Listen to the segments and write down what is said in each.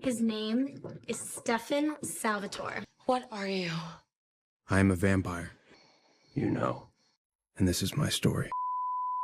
His name is Stefan Salvatore. What are you? I'm a vampire. You know. And this is my story.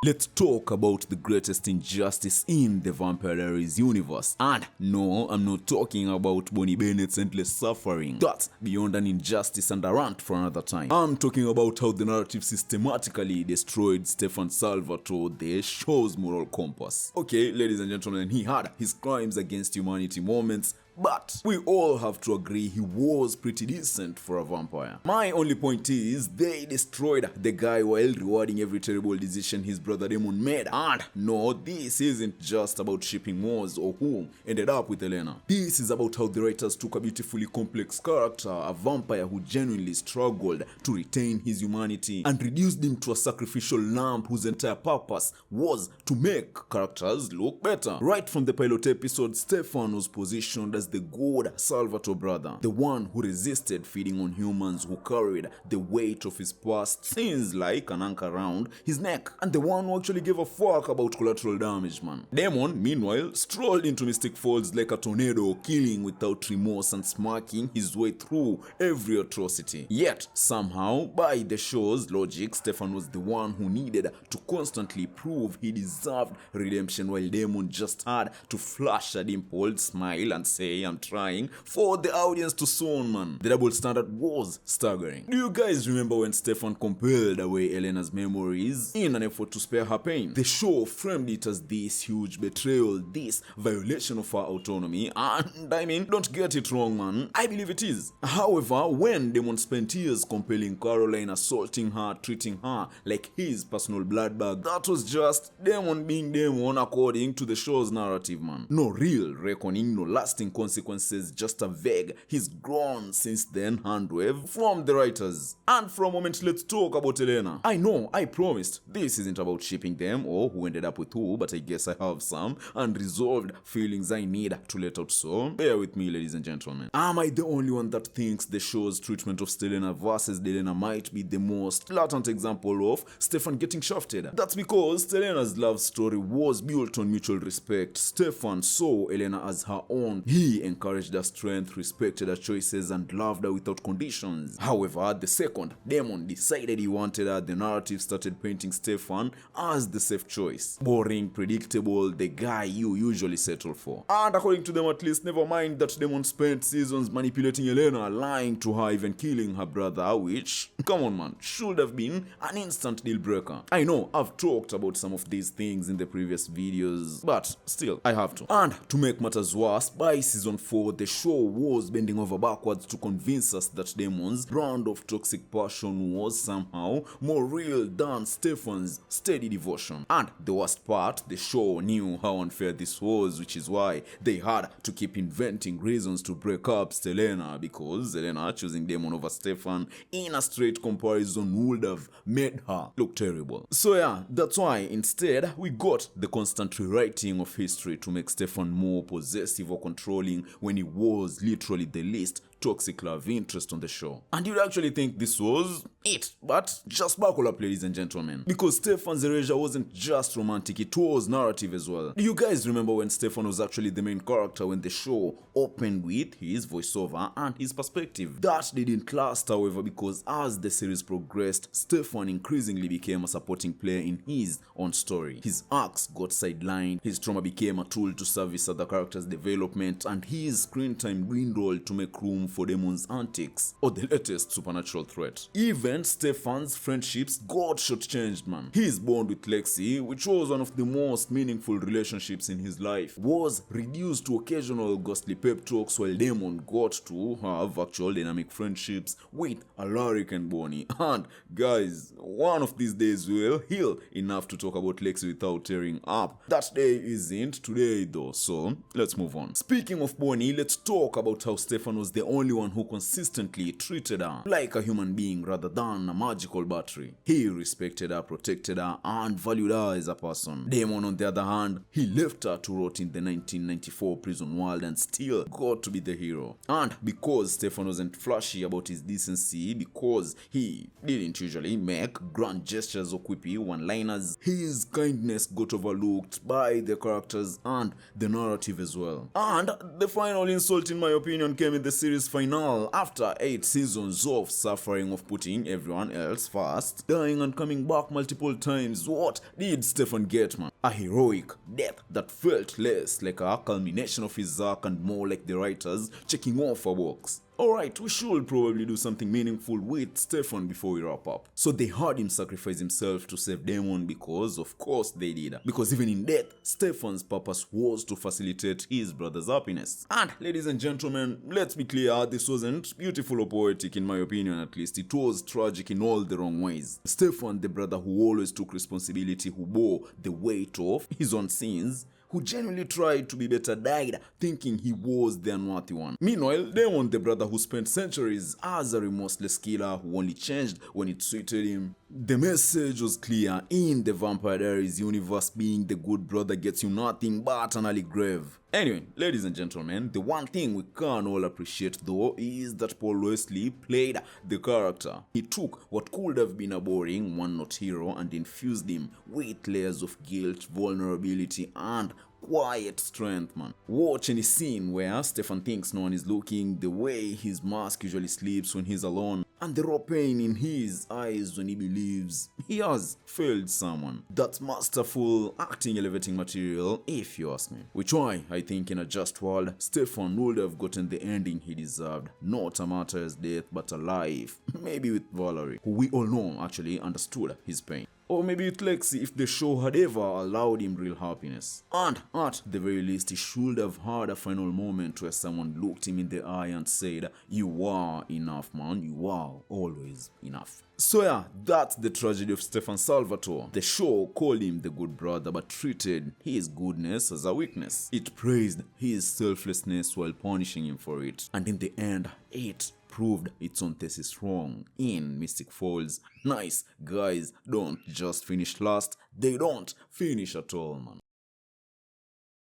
Let's talk about the greatest injustice in the Vampire Diaries universe. And no, I'm not talking about Bonnie Bennett's endless suffering. That's beyond an injustice and a rant for another time. I'm talking about how the narrative systematically destroyed Stefan Salvatore, the show's moral compass. Okay, ladies and gentlemen, he had his crimes against humanity moments, but we all have to agree he was pretty decent for a vampire. My only point is, they destroyed the guy while rewarding every terrible decision his brother Damon made. And no, this isn't just about shipping Moz or who ended up with Elena. This is about how the writers took a beautifully complex character, a vampire who genuinely struggled to retain his humanity, and reduced him to a sacrificial lamb whose entire purpose was to make characters look better. Right from the pilot episode, Stefan was positioned as the good Salvatore brother, the one who resisted feeding on humans, who carried the weight of his past sins like an anchor around his neck, and the one who actually gave a fuck about collateral damage, man. Damon, meanwhile, strolled into Mystic Falls like a tornado, killing without remorse and smirking his way through every atrocity. Yet, somehow, by the show's logic, Stefan was the one who needed to constantly prove he deserved redemption, while Damon just had to flash a dimpled smile and say, "I'm trying," for the audience to swoon, man. The double standard was staggering. Do you guys remember when Stefan compelled away Elena's memories in an effort to spare her pain? The show framed it as this huge betrayal, this violation of her autonomy, and I mean, don't get it wrong, man, I believe it is. However, when Damon spent years compelling Caroline, assaulting her, treating her like his personal blood bag, that was just Damon being Damon according to the show's narrative, man. No real reckoning, no lasting consequences, just a vague "he's grown since then" handwave from the writers. And for a moment, let's talk about Elena. I know, I promised this isn't about shipping them or who ended up with who, but I guess I have some unresolved feelings I need to let out, so bear with me, ladies and gentlemen. Am I the only one that thinks the show's treatment of Stelena versus Delena might be the most blatant example of Stefan getting shafted? That's because Stelena's love story was built on mutual respect. Stefan saw Elena as her own. He encouraged her strength, respected her choices, and loved her without conditions. However, the second Damon decided he wanted her, the narrative started painting Stefan as the safe choice. Boring, predictable, the guy you usually settle for. And according to them at least, never mind that Damon spent seasons manipulating Elena, lying to her, even killing her brother, which, come on man, should have been an instant deal breaker. I know, I've talked about some of these things in the previous videos, but still, I have to. And to make matters worse, by season 4, the show was bending over backwards to convince us that Damon's brand of toxic passion was somehow more real than Stefan's steady devotion. And the worst part, the show knew how unfair this was, which is why they had to keep inventing reasons to break up Stelena, because Elena choosing Damon over Stefan in a straight comparison would have made her look terrible. So yeah, that's why instead we got the constant rewriting of history to make Stefan more possessive or controlling when he was literally the least toxic love interest on the show. And you'd actually think this was it, but just buckle up, ladies and gentlemen, because Stefan's erasure wasn't just romantic, it was narrative as well. Do you guys remember when Stefan was actually the main character when the show opened with his voiceover and his perspective? That didn't last, however, because as the series progressed, Stefan increasingly became a supporting player in his own story. His arcs got sidelined, his trauma became a tool to service other characters' development, and his screen time dwindled to make room for Damon's antics or the latest supernatural threat. Even Stefan's friendships got shortchanged, man. His bond with Lexi, which was one of the most meaningful relationships in his life, was reduced to occasional ghostly pep talks, while Damon got to have actual dynamic friendships with Alaric and Bonnie. And guys, one of these days we'll heal enough to talk about Lexi without tearing up. That day isn't today though, so let's move on. Speaking of Bonnie, let's talk about how Stefan was the only only one who consistently treated her like a human being rather than a magical battery. He respected her, protected her, and valued her as a person. Damon, on the other hand, he left her to rot in the 1994 prison world and still got to be the hero. And because Stefan wasn't flashy about his decency, because he didn't usually make grand gestures or quippy one-liners, his kindness got overlooked by the characters and the narrative as well. And the final insult, in my opinion, came in the series finale after 8 seasons of suffering, of putting everyone else first, dying and coming back multiple times. What did Stefan get, man? A heroic death that felt less like a culmination of his arc and more like the writers checking off a box. Alright, we should probably do something meaningful with Stefan before we wrap up. So they had him sacrifice himself to save Damon because of course they did. Because even in death, Stefan's purpose was to facilitate his brother's happiness. And ladies and gentlemen, let's be clear, this wasn't beautiful or poetic, in my opinion at least. It was tragic in all the wrong ways. Stefan, the brother who always took responsibility, who bore the weight of his own sins, who genuinely tried to be better, died thinking he was the unworthy one. Meanwhile, Damon, the brother who spent centuries as a remorseless killer who only changed when it suited him. The message was clear: in the Vampire Diaries universe, being the good brother gets you nothing but an early grave. Anyway, ladies and gentlemen, the one thing we can all appreciate though is that Paul Wesley played the character. He took what could have been a boring one-note hero and infused him with layers of guilt, vulnerability, and quiet strength, man. Watch any scene where Stefan thinks no one is looking, the way his mask usually sleeps when he's alone, and the raw pain in his eyes when he believes he has failed someone. That's masterful acting, elevating material, if you ask me. Which why I think in a just world, Stefan would have gotten the ending he deserved. Not a martyr's death, but a life. Maybe with Valerie, who we all know actually understood his pain. Or maybe with Lexi if the show had ever allowed him real happiness. And at the very least, he should have had a final moment where someone looked him in the eye and said, "You are enough, man. You are always enough." So yeah, that's the tragedy of Stefan Salvatore. The show called him the good brother but treated his goodness as a weakness. It praised his selflessness while punishing him for it. And in the end, it proved its own thesis wrong in Mystic Falls. Nice guys don't just finish last, they don't finish at all, man.